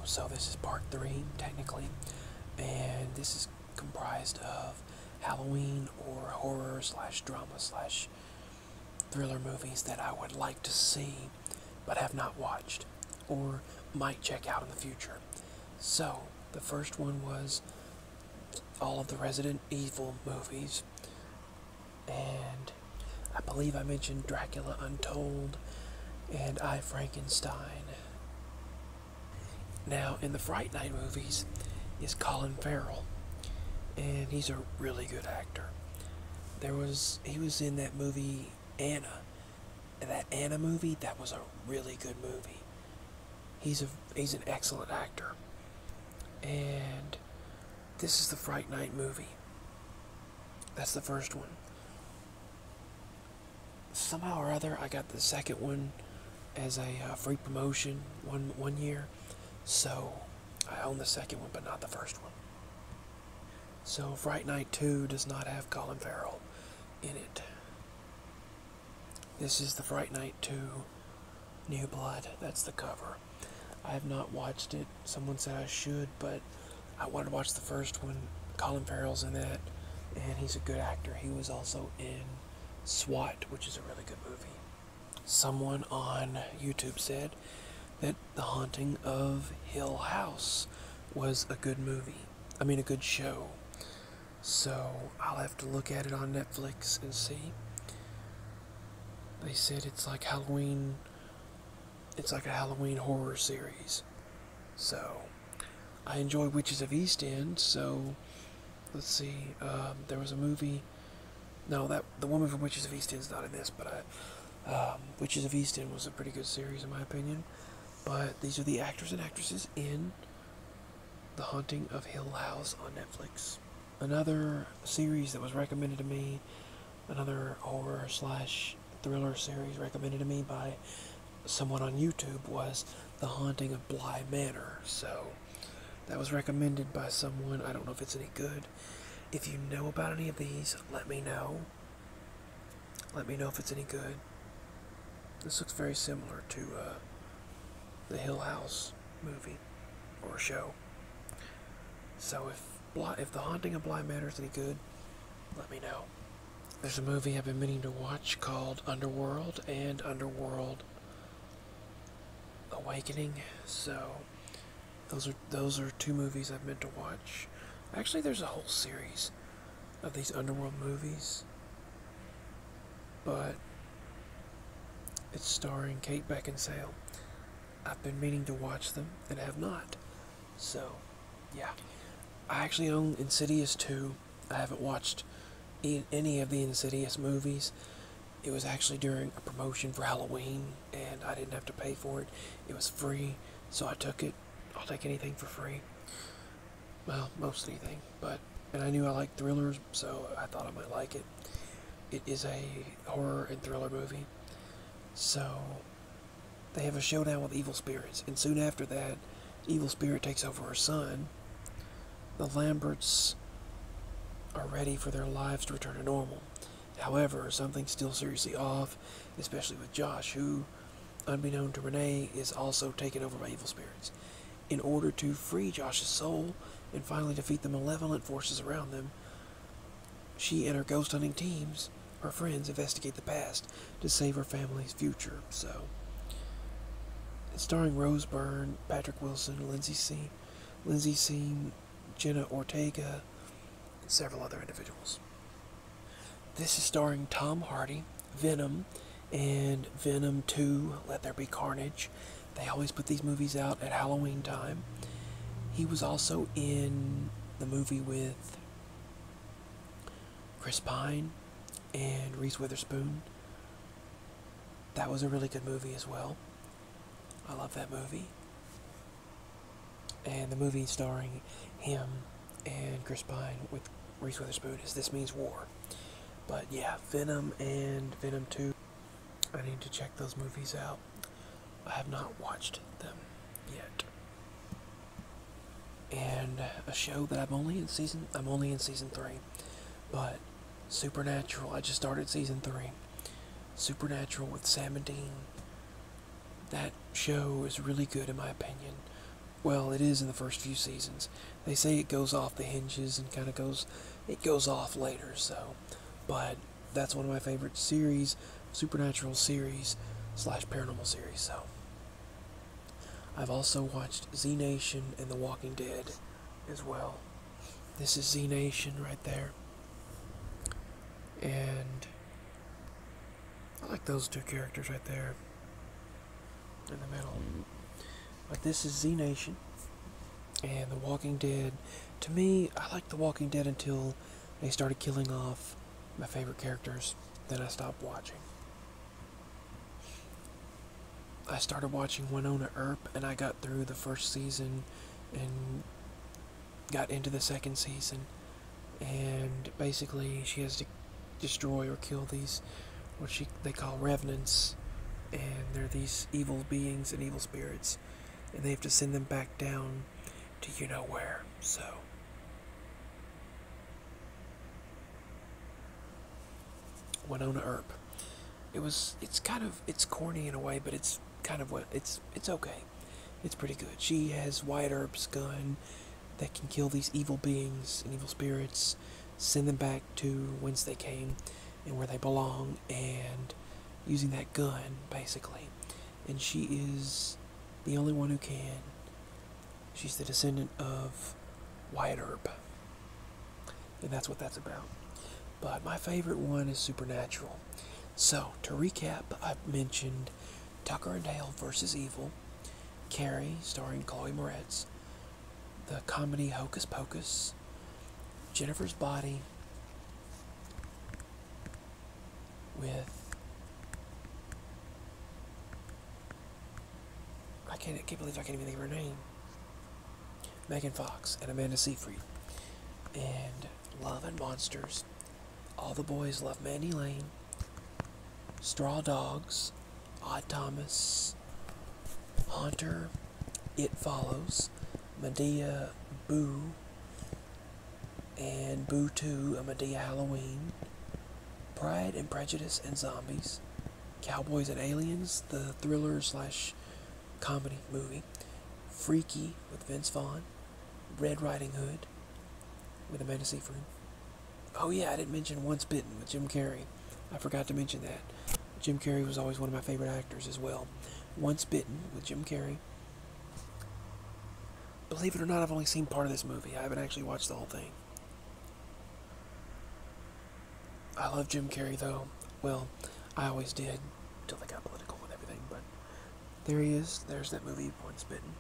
So this is part 3, technically, and this is comprised of Halloween or horror slash drama slash thriller movies that I would like to see but have not watched or might check out in the future. So the first one was all of the Resident Evil movies, and I believe I mentioned Dracula Untold and I, Frankenstein. Now, in the Fright Night movies is Colin Farrell, and he's a really good actor. He was in that movie Anna, and that Anna movie, that was a really good movie. He's an excellent actor. And this is the Fright Night movie. That's the first one. Somehow or other, I got the second one as a free promotion one year, so I own the second one, but not the first one. So Fright Night 2 does not have Colin Farrell in it. This is the Fright Night 2 New Blood. That's the cover. I have not watched it. Someone said I should, but I wanted to watch the first one. Colin Farrell's in that, and he's a good actor. He was also in SWAT, which is a really good movie. Someone on YouTube said that The Haunting of Hill House was a good movie. I mean, a good show. So I'll have to look at it on Netflix and see. They said it's like Halloween. It's like a Halloween horror series. So I enjoy Witches of East End. So let's see. There was a movie. No, the woman from Witches of East End's not in this, but Witches of East End was a pretty good series in my opinion. But these are the actors and actresses in The Haunting of Hill House on Netflix. Another series that was recommended to me, another horror slash thriller series recommended to me by someone on YouTube, was The Haunting of Bly Manor. So that was recommended by someone. I don't know if it's any good. If you know about any of these, let me know. Let me know if it's any good. This looks very similar to the Hill House movie or show. So if The Haunting of Bly Manor is any good, let me know. There's a movie I've been meaning to watch called Underworld and Underworld Awakening. So those are two movies I've meant to watch. Actually, there's a whole series of these Underworld movies, but it's starring Kate Beckinsale. I've been meaning to watch them and have not. So, yeah. I actually own Insidious 2. I haven't watched any of the Insidious movies. It was actually during a promotion for Halloween, and I didn't have to pay for it. It was free, so I took it. I'll take anything for free. Well, most anything. And I knew I liked thrillers, so I thought I might like it. It is a horror and thriller movie. So they have a showdown with evil spirits, and soon after that, evil spirit takes over her son. The Lamberts are ready for their lives to return to normal. However, something's still seriously off, especially with Josh, who, unbeknown to Renee, is also taken over by evil spirits. In order to free Josh's soul and finally defeat the malevolent forces around them, she and her ghost hunting teams, her friends, investigate the past to save her family's future. So, it's starring Rose Byrne, Patrick Wilson, Lindsay Seam, Jenna Ortega, and several other individuals. This is starring Tom Hardy, Venom, and Venom 2, Let There Be Carnage. They always put these movies out at Halloween time. He was also in the movie with Chris Pine and Reese Witherspoon. That was a really good movie as well. I love that movie. And the movie starring him and Chris Pine with Reese Witherspoon is This Means War. But yeah, Venom and Venom 2, I need to check those movies out. I have not watched them yet. And a show that I'm only in season 3, but Supernatural, I just started season 3. Supernatural with Sam and Dean. That show is really good in my opinion. Well, it is in the first few seasons. They say it goes off the hinges and it goes off later, so. But that's one of my favorite series, supernatural series slash paranormal series, so. I've also watched Z Nation and The Walking Dead as well. This is Z Nation right there. And I like those two characters right there in the middle. But this is Z Nation and The Walking Dead. To me, I liked The Walking Dead until they started killing off my favorite characters. Then I stopped watching. I started watching Winona Earp, and I got through the first season and got into the second season. And basically, she has to destroy or kill these they call revenants, and they're these evil beings and evil spirits, and they have to send them back down to you know where. So Winona Earp. It's corny in a way, but it's kind of it's okay. It's pretty good. She has Wyatt Earp's gun that can kill these evil beings and evil spirits, send them back to whence they came and where they belong, and using that gun, basically. And she is the only one who can. She's the descendant of Wyatt Earp. And that's what that's about. But my favorite one is Supernatural. So, to recap, I've mentioned Tucker and Dale vs. Evil, Carrie, starring Chloe Moretz, the comedy Hocus Pocus, Jennifer's Body, with I can't believe I can't even think of her name. Megan Fox and Amanda Seyfried. And Love and Monsters, All the Boys Love Mandy Lane, Straw Dogs, Odd Thomas, Haunter, It Follows, Medea Boo, and Boo 2, A Medea Halloween, Pride and Prejudice and Zombies, Cowboys and Aliens, the thriller slash comedy movie, Freaky with Vince Vaughn, Red Riding Hood with Amanda Seyfried. Oh yeah, I didn't mention Once Bitten with Jim Carrey. I forgot to mention that. Jim Carrey was always one of my favorite actors as well. Once Bitten with Jim Carrey. Believe it or not, I've only seen part of this movie. I haven't actually watched the whole thing. I love Jim Carrey, though. Well, I always did, until they got political with everything, but there he is. There's that movie, Once Bitten.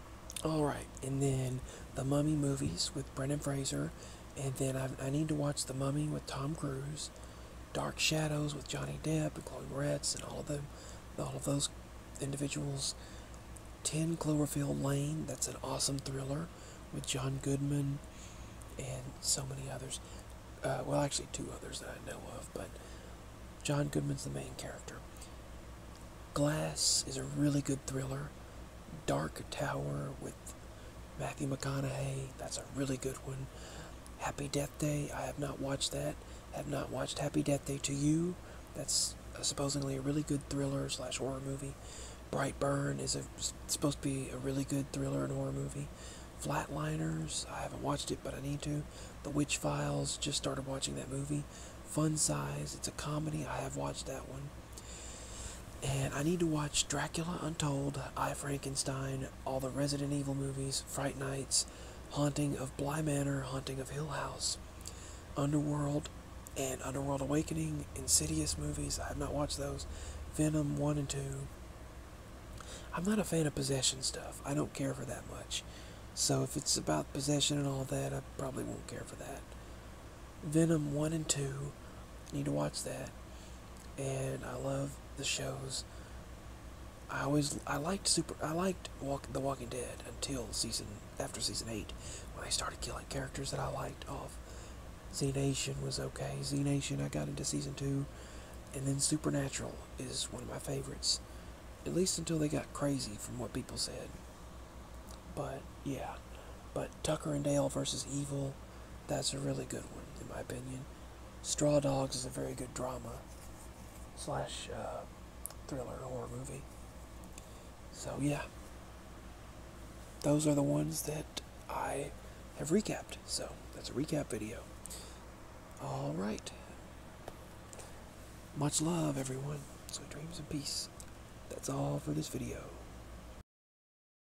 Alright, and then the Mummy movies with Brendan Fraser, and then I need to watch The Mummy with Tom Cruise, Dark Shadows with Johnny Depp and Chloe Moretz and all of those individuals, 10 Cloverfield Lane, that's an awesome thriller with John Goodman and so many others. Well, actually 2 others that I know of, but John Goodman's the main character. Glass is a really good thriller. Dark Tower with Matthew McConaughey, that's a really good one. Happy Death Day, I have not watched that. Have not watched Happy Death Day to You. That's supposedly a really good thriller slash horror movie. Brightburn is supposed to be a really good thriller and horror movie. Flatliners, I haven't watched it, but I need to. The Witch Files, just started watching that movie. Fun Size, it's a comedy, I have watched that one. And I need to watch Dracula Untold, I, Frankenstein, all the Resident Evil movies, Fright Nights, Haunting of Bly Manor, Haunting of Hill House, Underworld, and Underworld Awakening, Insidious movies, I have not watched those. Venom 1 and 2. I'm not a fan of possession stuff. I don't care for that much. So if it's about possession and all that, I probably won't care for that. Venom 1 and 2, need to watch that. And I love the shows. I liked The Walking Dead until after season 8, when they started killing characters that I liked off. Z Nation was okay. Z Nation, I got into season 2, and then Supernatural is one of my favorites. At least until they got crazy, from what people said. But yeah, but Tucker and Dale vs. Evil, that's a really good one in my opinion. Straw Dogs is a very good drama slash thriller horror movie. So yeah, those are the ones that I have recapped. So that's a recap video. Alright. Much love, everyone. Sweet dreams and peace. That's all for this video.